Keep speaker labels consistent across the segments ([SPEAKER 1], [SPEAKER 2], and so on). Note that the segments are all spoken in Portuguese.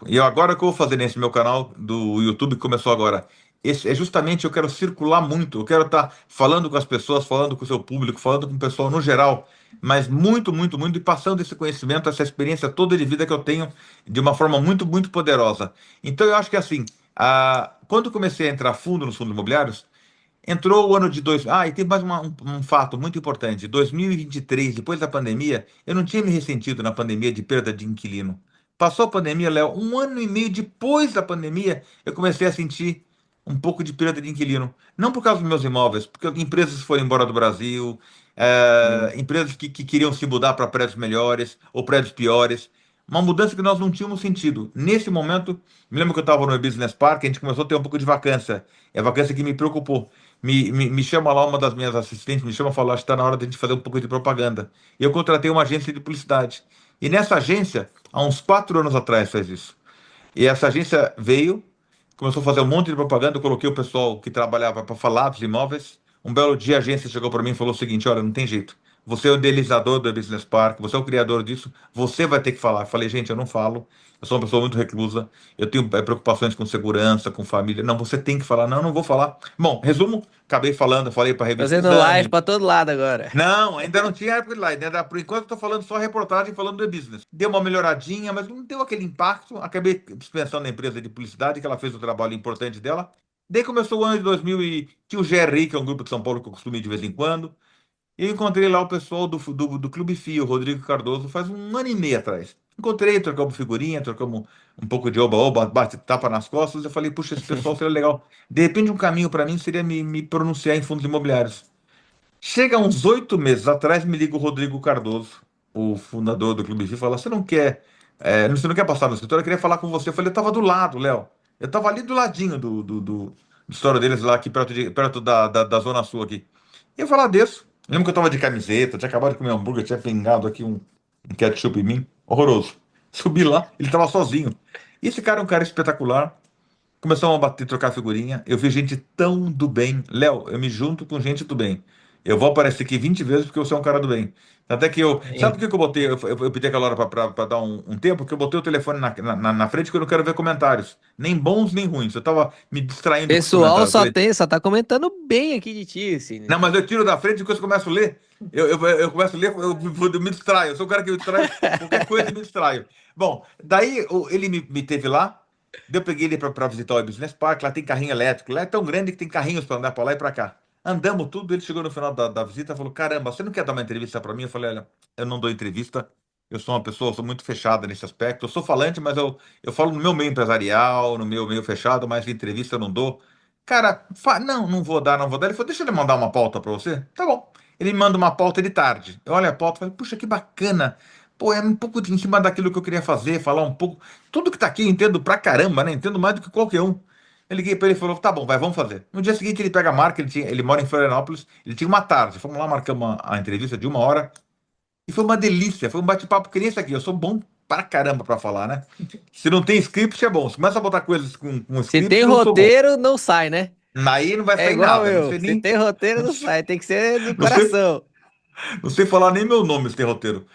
[SPEAKER 1] e agora o que eu vou fazer nesse meu canal do YouTube que começou agora? Esse é justamente eu quero circular muito, eu quero estar falando com as pessoas, falando com o seu público, falando com o pessoal no geral, mas muito, muito, muito, e passando esse conhecimento, essa experiência toda de vida que eu tenho de uma forma muito, muito poderosa. Então eu acho que assim, quando eu comecei a entrar fundo nos fundos imobiliários, entrou o ano de dois. Ah, e tem mais um fato muito importante. 2023, depois da pandemia, eu não tinha me ressentido na pandemia de perda de inquilino. Passou a pandemia, Léo, um ano e meio depois da pandemia, eu comecei a sentir um pouco de perda de inquilino. Não por causa dos meus imóveis, porque empresas foram embora do Brasil,
[SPEAKER 2] Sim.
[SPEAKER 1] empresas que queriam se mudar para prédios melhores ou prédios piores. Uma mudança que nós não tínhamos sentido. Nesse momento, me lembro que eu estava no Business Park, a gente começou a ter um pouco de vacância. É a vacância que me preocupou. Me chama lá uma das minhas assistentes, me chama e fala, acho que está na hora de a gente fazer um pouco de propaganda. E eu contratei uma agência de publicidade. E nessa agência, há uns 4 anos atrás fez isso. E essa agência veio, começou a fazer um monte de propaganda, eu coloquei o pessoal que trabalhava para falar dos imóveis. Um belo dia a agência chegou para mim e falou o seguinte, olha, não tem jeito. Você é o idealizador do Business Park, você é o criador disso, você vai ter que falar. Eu falei, gente, eu não falo, eu sou uma pessoa muito reclusa, eu tenho preocupações com segurança, com família. Não, você tem que falar. Não, eu não vou falar. Bom, resumo, acabei falando, eu falei para a revista
[SPEAKER 2] Fazendo live
[SPEAKER 1] Exame.
[SPEAKER 2] pra todo lado agora.
[SPEAKER 1] Não, ainda não tinha época de live, né? Por enquanto, eu tô falando só reportagem falando do business. Deu uma melhoradinha, mas não deu aquele impacto. Acabei dispensando a empresa de publicidade, que ela fez o trabalho importante dela. Daí começou o ano de 2000 e tinha o GRI, que é um grupo de São Paulo que eu costumo ir de vez em quando. E eu encontrei lá o pessoal do Clube Fio, o Rodrigo Cardoso, faz um ano e meio atrás. Encontrei, trocamos figurinha, trocamos um pouco de oba-oba, bate-tapa nas costas. Eu falei, puxa, esse pessoal seria legal. De repente, um caminho para mim seria me pronunciar em fundos imobiliários. Chega uns 8 meses atrás, me liga o Rodrigo Cardoso, o fundador do Clube F, e fala: Você não quer, você não quer passar no escritório? Eu queria falar com você. Eu falei: Eu tava do lado, Léo. Eu tava ali do ladinho do escritório deles, lá aqui perto da Zona Sul aqui. E eu falar desço. Lembro que eu tava de camiseta, tinha acabado de comer hambúrguer, tinha pingado aqui um ketchup em mim. Horroroso. Subi lá, ele tava sozinho. E esse cara é um cara espetacular. Começamos a bater, trocar figurinha. Eu vi gente tão do bem. Léo, eu me junto com gente do bem. Eu vou aparecer aqui 20 vezes porque eu sou um cara do bem. Até que eu. Sabe por
[SPEAKER 2] Sim.
[SPEAKER 1] que que eu botei? Eu pedi aquela hora pra dar um tempo, porque eu botei o telefone na frente porque eu não quero ver comentários. Nem bons, nem ruins. Eu tava me distraindo com os
[SPEAKER 2] Pessoal
[SPEAKER 1] comentários. Eu
[SPEAKER 2] só
[SPEAKER 1] falei,
[SPEAKER 2] tem, só tá comentando bem aqui de ti, assim.
[SPEAKER 1] não, mas eu tiro da frente e quando eu começo a ler. Eu começo a ler, eu me distraio. Eu sou um cara que me distrai, qualquer coisa eu me distraio. Bom, daí ele me teve lá. Daí eu peguei ele para visitar o Business Park. Lá tem carrinho elétrico. Lá é tão grande que tem carrinhos para andar para lá e para cá. Andamos tudo. Ele chegou no final da visita e falou: Caramba, você não quer dar uma entrevista para mim? Eu falei: Olha, eu não dou entrevista. Eu sou uma pessoa, eu sou muito fechada nesse aspecto. Eu sou falante, mas eu falo no meu meio empresarial, no meu meio fechado, mas entrevista eu não dou. Cara, não, não vou dar, não vou dar. Ele falou, deixa ele mandar uma pauta pra você. Tá bom. Ele me manda uma pauta de tarde. Eu olho a pauta e falo, puxa, que bacana. Pô, é um pouco em cima daquilo que eu queria fazer, falar um pouco. Tudo que tá aqui eu entendo pra caramba, né? Entendo mais do que qualquer um. Eu liguei pra ele e falou, tá bom, vai, vamos fazer. No dia seguinte ele pega a marca, ele mora em Florianópolis, ele tinha uma tarde. Fomos lá, marcamos a entrevista de 1 hora. E foi uma delícia, foi um bate-papo que nem esse aqui. Eu sou bom pra caramba pra falar, né? Se não tem script, é bom. Se começa a botar coisas com
[SPEAKER 2] Se tem
[SPEAKER 1] script, eu não sou bom.
[SPEAKER 2] roteiro, não sai, né?
[SPEAKER 1] Aí não vai
[SPEAKER 2] É
[SPEAKER 1] sair
[SPEAKER 2] igual
[SPEAKER 1] nada. Não
[SPEAKER 2] eu.
[SPEAKER 1] sei
[SPEAKER 2] Se
[SPEAKER 1] nem.
[SPEAKER 2] tem roteiro,
[SPEAKER 1] Não
[SPEAKER 2] não
[SPEAKER 1] sei,
[SPEAKER 2] sai. Tem que ser do
[SPEAKER 1] não sei,
[SPEAKER 2] coração.
[SPEAKER 1] não sei falar nem meu nome se tem roteiro.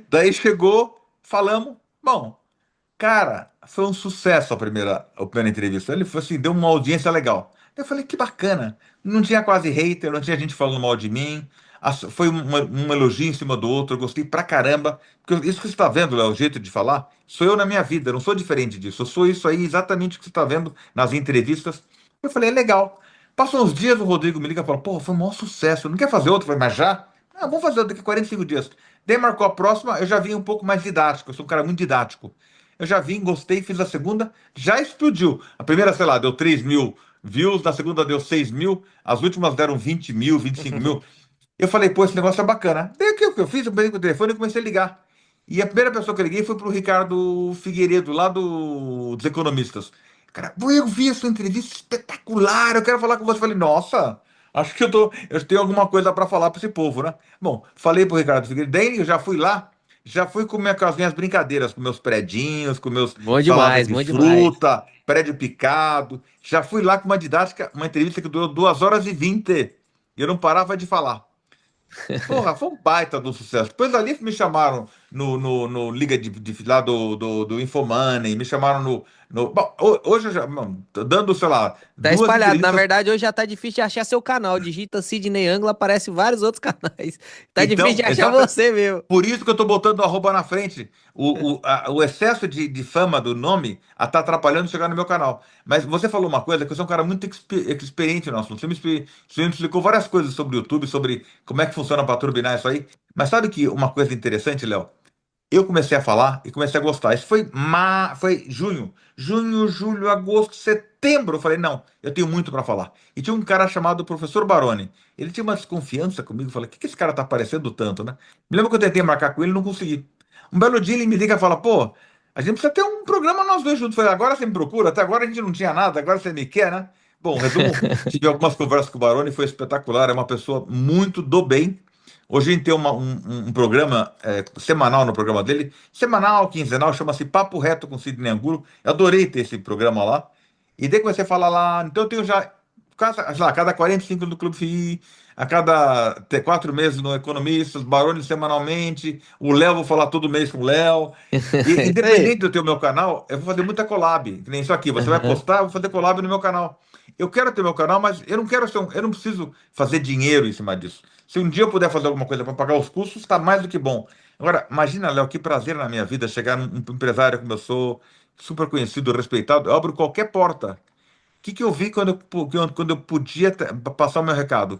[SPEAKER 1] Daí chegou, falamos. Bom, cara, foi um sucesso a primeira entrevista. Ele foi assim, deu uma audiência legal. Eu falei, que bacana. Não tinha quase hater, não tinha gente falando mal de mim. Foi um elogio em cima do outro. Eu gostei pra caramba. Porque isso que você está vendo, Léo, o jeito de falar, sou eu na minha vida. Eu não sou diferente disso. Eu sou isso aí, exatamente o que você está vendo nas entrevistas. Eu falei, é legal. Passou uns dias, o Rodrigo me liga e fala, pô, foi um maior sucesso. Não quer fazer outro? Eu falei, mas já? Não, vamos fazer daqui a 45 dias. Daí marcou a próxima, eu já vim um pouco mais didático. Eu sou um cara muito didático. Eu já vim, gostei, fiz a segunda, já explodiu. A primeira, sei lá, deu 3 mil views, na segunda deu 6 mil, as últimas deram 20 mil, 25 mil. Eu falei, pô, esse negócio é bacana. Daí o que eu fiz? Eu peguei o telefone e comecei a ligar. E a primeira pessoa que eu liguei foi pro Ricardo Figueiredo, lá dos Economistas. Cara, pô, eu vi a sua entrevista espetacular, eu quero falar com você. Eu falei, nossa, acho que eu tenho alguma coisa para falar para esse povo, né? Bom, falei pro Ricardo Figueiredo, daí eu já fui lá, já fui com as minhas brincadeiras, com meus predinhos, com meus
[SPEAKER 2] Bom
[SPEAKER 1] saladas
[SPEAKER 2] demais,
[SPEAKER 1] de
[SPEAKER 2] bom demais.
[SPEAKER 1] fruta, prédio picado. Já fui lá com uma didática, uma entrevista que durou 2 horas e 20. E eu não parava de falar. Porra, foi um baita do sucesso. Depois dali me chamaram. no Liga lá do Infomoney, me chamaram Bom, hoje eu já, bom, tô dando, sei lá,
[SPEAKER 2] Tá
[SPEAKER 1] duas
[SPEAKER 2] espalhado. Na
[SPEAKER 1] entrevistas.
[SPEAKER 2] verdade, hoje já tá difícil de achar seu canal. Digita Sidney Anglo, aparece vários outros canais. Tá difícil
[SPEAKER 1] Então,
[SPEAKER 2] de achar
[SPEAKER 1] exata,
[SPEAKER 2] você, meu.
[SPEAKER 1] por isso que eu estou botando o arroba na frente. O excesso de fama do nome está atrapalhando chegar no meu canal. Mas você falou uma coisa que eu sou um cara muito experiente no assunto. Você me explicou várias coisas sobre o YouTube, sobre como é que funciona para turbinar isso aí. Mas sabe que uma coisa interessante, Léo? Eu comecei a falar e comecei a gostar. Isso foi junho. Junho, julho, agosto, setembro. Eu falei, não, eu tenho muito para falar. E tinha um cara chamado Professor Baroni. Ele tinha uma desconfiança comigo. Eu falei, o que esse cara tá aparecendo tanto, né? Me lembro que eu tentei marcar com ele e não consegui. Um belo dia ele me liga e fala, pô, a gente precisa ter um programa nós dois juntos. Eu falei, agora você me procura? Até agora a gente não tinha nada, agora você me quer, né? Bom, resumo, tive algumas conversas com o Baroni, foi espetacular. É uma pessoa muito do bem. Hoje a gente tem um programa semanal no programa dele, semanal, quinzenal, chama-se Papo Reto com Sidney Angulo. Eu adorei ter esse programa lá. E daí comecei a falar lá, então eu tenho já, sei lá, a cada 45 no Clube FI, a cada 4 meses no Economistas, Baroni semanalmente, o Léo, vou falar todo mês com o Léo. E
[SPEAKER 2] Isso aí.
[SPEAKER 1] independente do teu meu canal, eu vou fazer muita collab, que nem isso aqui. Você vai
[SPEAKER 2] Aham.
[SPEAKER 1] postar, eu vou fazer collab no meu canal. Eu quero ter meu canal, mas eu não quero eu não preciso fazer dinheiro em cima disso. Se um dia eu puder fazer alguma coisa para pagar os custos, está mais do que bom. Agora, imagina, Léo, que prazer na minha vida chegar num empresário como eu sou, super conhecido, respeitado, eu abro qualquer porta. Que eu vi quando eu podia passar o meu recado?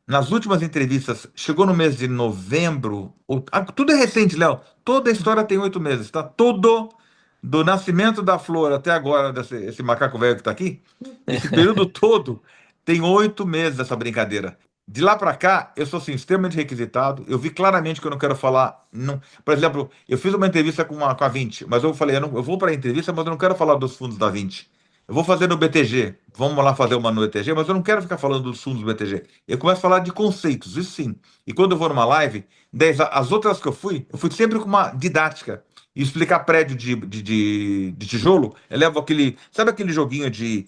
[SPEAKER 1] Nas últimas entrevistas, chegou no mês de novembro. Tudo é recente, Léo. Toda a história tem 8 meses, tá? Tudo, do nascimento da flor até agora, esse macaco velho que tá aqui, esse período todo tem 8 meses dessa brincadeira. De lá para cá, eu sou assim, extremamente requisitado. Eu vi claramente que eu não quero falar. Não, por exemplo, eu fiz uma entrevista com a 20, mas eu falei, eu vou para a entrevista, mas eu não quero falar dos fundos da 20. Eu vou fazer no BTG. Vamos lá fazer uma no BTG, mas eu não quero ficar falando dos fundos do BTG. Eu começo a falar de conceitos, isso sim. E quando eu vou numa live, as outras que eu fui sempre com uma didática. E explicar prédio de tijolo, eu levo aquele. Sabe aquele joguinho de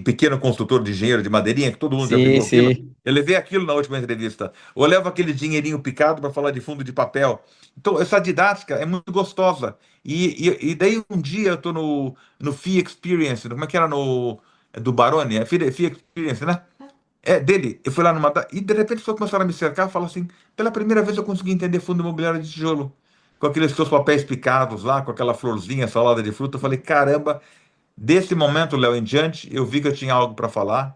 [SPEAKER 1] pequeno construtor de engenheiro de madeirinha, que todo mundo já
[SPEAKER 2] Sim,
[SPEAKER 1] pegou aquilo?
[SPEAKER 2] sim.
[SPEAKER 1] Eu levei aquilo na última entrevista. Ou eu levo aquele dinheirinho picado para falar de fundo de papel. Então, essa didática é muito gostosa. E daí um dia eu estou no Fee Experience, como é que era do Baroni? É Fee Experience, né? É dele. Eu fui lá e de repente as pessoas começaram a me cercar e falaram assim: pela primeira vez eu consegui entender fundo imobiliário de tijolo. Com aqueles seus papéis picados lá, com aquela florzinha, salada de fruta. Eu falei: caramba, desse momento, Léo, em diante, eu vi que eu tinha algo para falar.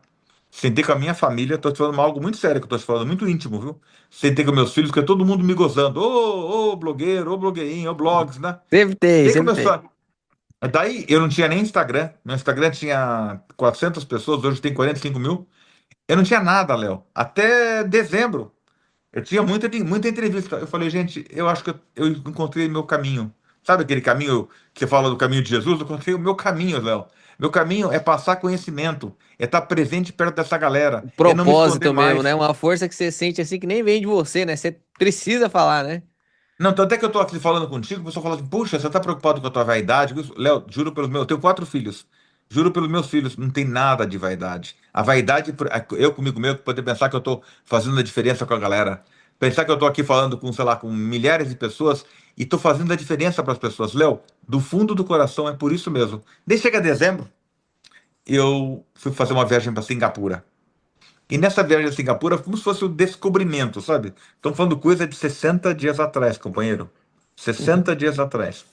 [SPEAKER 1] Sentei com a minha família, tô te falando algo muito sério que eu tô te falando, muito íntimo, viu? Sentei com meus filhos, que é todo mundo me gozando. Ô, blogueiro, ô, blogueirinho, ô, blogs, né?
[SPEAKER 2] Sempre tem,
[SPEAKER 1] Daí
[SPEAKER 2] sempre
[SPEAKER 1] começou.
[SPEAKER 2] tem.
[SPEAKER 1] Daí eu não tinha nem Instagram. Meu Instagram tinha 400 pessoas, hoje tem 45 mil. Eu não tinha nada, Léo. Até dezembro. Eu tinha muita entrevista. Eu falei, gente, eu acho que eu encontrei meu caminho. Sabe aquele caminho que você fala do caminho de Jesus? Eu encontrei o meu caminho, Léo. Meu caminho é passar conhecimento, é estar presente perto dessa galera,
[SPEAKER 2] O
[SPEAKER 1] é não me esconder
[SPEAKER 2] propósito mesmo, né?
[SPEAKER 1] mais.
[SPEAKER 2] Uma força que você sente assim que nem vem de você, né? Você precisa falar, né?
[SPEAKER 1] Não, tanto é que eu tô aqui falando contigo, o pessoal fala assim, puxa, você tá preocupado com a tua vaidade? Léo, juro pelos meus, eu tenho 4 filhos. Juro pelos meus filhos, não tem nada de vaidade. A vaidade, eu comigo mesmo, poder pensar que eu tô fazendo a diferença com a galera. Pensar que eu tô aqui falando com, sei lá, com milhares de pessoas e tô fazendo a diferença para as pessoas. Léo, do fundo do coração é por isso mesmo. Daí chega dezembro, eu fui fazer uma viagem para Singapura. E nessa viagem a Singapura, como se fosse o descobrimento, sabe? Estamos falando coisa de 60 dias atrás, companheiro. 60 dias atrás.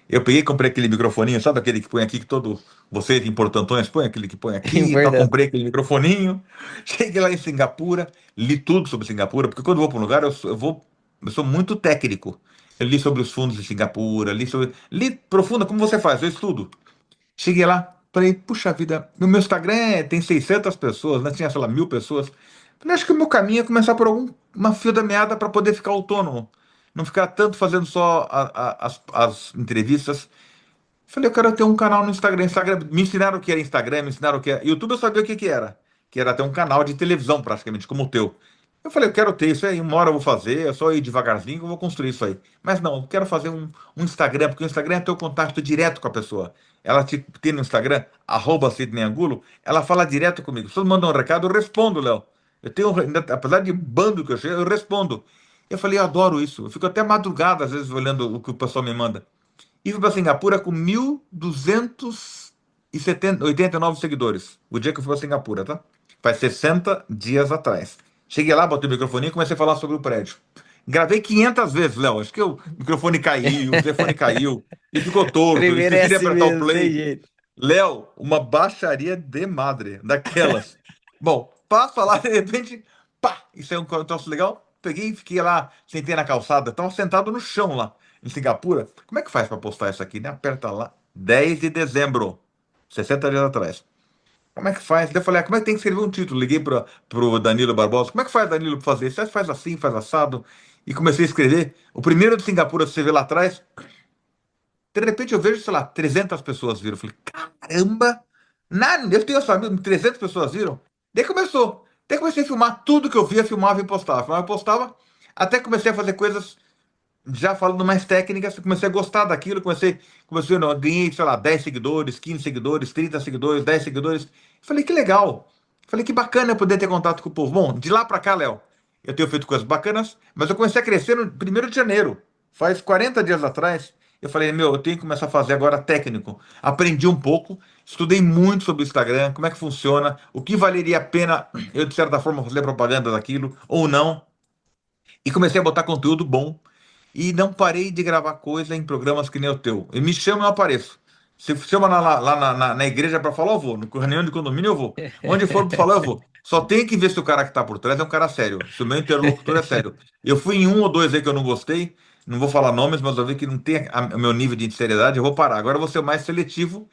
[SPEAKER 1] Eu peguei e comprei aquele microfoninho, sabe aquele que põe aqui, que todo vocês importantões põe aquele que põe aqui e tal.
[SPEAKER 2] Importante.
[SPEAKER 1] Comprei aquele microfoninho. Cheguei lá em Singapura, li tudo sobre Singapura, porque quando eu vou para um lugar, eu sou muito técnico. Eu li sobre os fundos de Singapura, li profunda, como você faz, eu estudo. Cheguei lá, falei, puxa vida, no meu Instagram tem 600 pessoas, né? Tinha, sei lá, 1.000 pessoas. Falei, acho que o meu caminho é começar por uma fio da meada para poder ficar autônomo. Não ficar tanto fazendo só as entrevistas. Falei, eu quero ter um canal no Instagram. Me ensinaram o que era Instagram, me ensinaram o que era. YouTube eu sabia o que que era. Que era ter um canal de televisão, praticamente, como o teu. Eu falei, eu quero ter isso aí, uma hora eu vou fazer, é só ir devagarzinho que eu vou construir isso aí. Mas não, eu quero fazer um Instagram, porque o Instagram é teu contato direto com a pessoa. Ela te tem no Instagram, Sidney Angulo, ela fala direto comigo. Se você manda um recado, eu respondo, Léo. Eu tenho, apesar de bando que eu chego, eu respondo. Eu falei, eu adoro isso. Eu fico até madrugada, às vezes, olhando o que o pessoal me manda. E fui para Singapura com 1.289 seguidores. O dia que eu fui para Singapura, tá? Faz 60 dias atrás. Cheguei lá, botei o microfone e comecei a falar sobre o prédio. Gravei 500 vezes, Léo. Acho que o microfone caiu, o telefone caiu, e ficou torto.
[SPEAKER 2] Primeiro é
[SPEAKER 1] Esqueci de
[SPEAKER 2] assim
[SPEAKER 1] apertar o
[SPEAKER 2] mesmo, tem
[SPEAKER 1] play.
[SPEAKER 2] jeito.
[SPEAKER 1] Léo, uma baixaria de madre, daquelas. Bom, passo lá, de repente, pá, isso é um troço legal. Peguei e fiquei lá, sentei na calçada, tava sentado no chão lá, em Singapura. Como é que faz para postar isso aqui, né? Aperta lá, 10 de dezembro, 60 dias atrás. Como é que faz? Daí eu falei, como é que tem que escrever um título? Liguei para pro Danilo Barbosa. Como é que faz, Danilo, para fazer isso? Você faz assim, faz assado. E comecei a escrever. O primeiro de Singapura, você vê lá atrás, de repente eu vejo, sei lá, 300 pessoas viram. Eu falei, caramba! Nada, eu tenho essa amigo, 300 pessoas viram. Daí começou. Daí comecei a filmar tudo que eu via, filmava e postava. Filmava e postava. Até comecei a fazer coisas já falando mais técnicas. Comecei a gostar daquilo. Comecei, não, ganhei, sei lá, 10 seguidores, 15 seguidores, 30 seguidores, 10 seguidores. Falei, que legal. Falei, que bacana eu poder ter contato com o povo. Bom, de lá pra cá, Léo, eu tenho feito coisas bacanas, mas eu comecei a crescer no 1º de janeiro. Faz 40 dias atrás. Eu falei, meu, eu tenho que começar a fazer agora técnico. Aprendi um pouco, estudei muito sobre o Instagram, como é que funciona, o que valeria a pena eu, de certa forma, fazer propaganda daquilo ou não. E comecei a botar conteúdo bom. E não parei de gravar coisa em programas que nem o teu. E me chama, eu apareço. Se chama lá na igreja para falar, eu vou. No reunião de condomínio, eu vou. Onde for para falar, eu vou. Só tem que ver se o cara que tá por trás é um cara sério. Se o meu interlocutor é sério. Eu fui em um ou dois aí que eu não gostei. Não vou falar nomes, mas eu vi que não tem o meu nível de seriedade. Eu vou parar. Agora eu vou ser mais seletivo.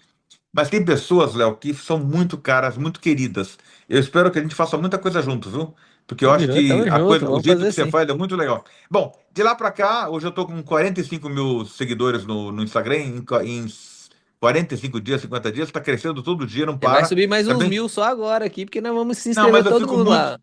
[SPEAKER 1] Mas tem pessoas, Léo, que são muito caras, muito queridas. Eu espero que a gente faça muita coisa junto, viu? Porque eu acho
[SPEAKER 2] Tamo junto,
[SPEAKER 1] que
[SPEAKER 2] tamo
[SPEAKER 1] a
[SPEAKER 2] junto,
[SPEAKER 1] coisa, o
[SPEAKER 2] vamos
[SPEAKER 1] jeito
[SPEAKER 2] fazer
[SPEAKER 1] que você
[SPEAKER 2] sim.
[SPEAKER 1] faz é muito legal. Bom, de lá pra cá, hoje eu tô com 45 mil seguidores no Instagram, em 45 dias, 50 dias, tá crescendo todo dia, não
[SPEAKER 2] Você vai
[SPEAKER 1] para.
[SPEAKER 2] subir mais uns
[SPEAKER 1] Também.
[SPEAKER 2] 1000 só agora aqui, porque nós vamos se
[SPEAKER 1] Não,
[SPEAKER 2] inscrever
[SPEAKER 1] mas eu
[SPEAKER 2] todo
[SPEAKER 1] fico
[SPEAKER 2] mundo
[SPEAKER 1] muito.
[SPEAKER 2] lá.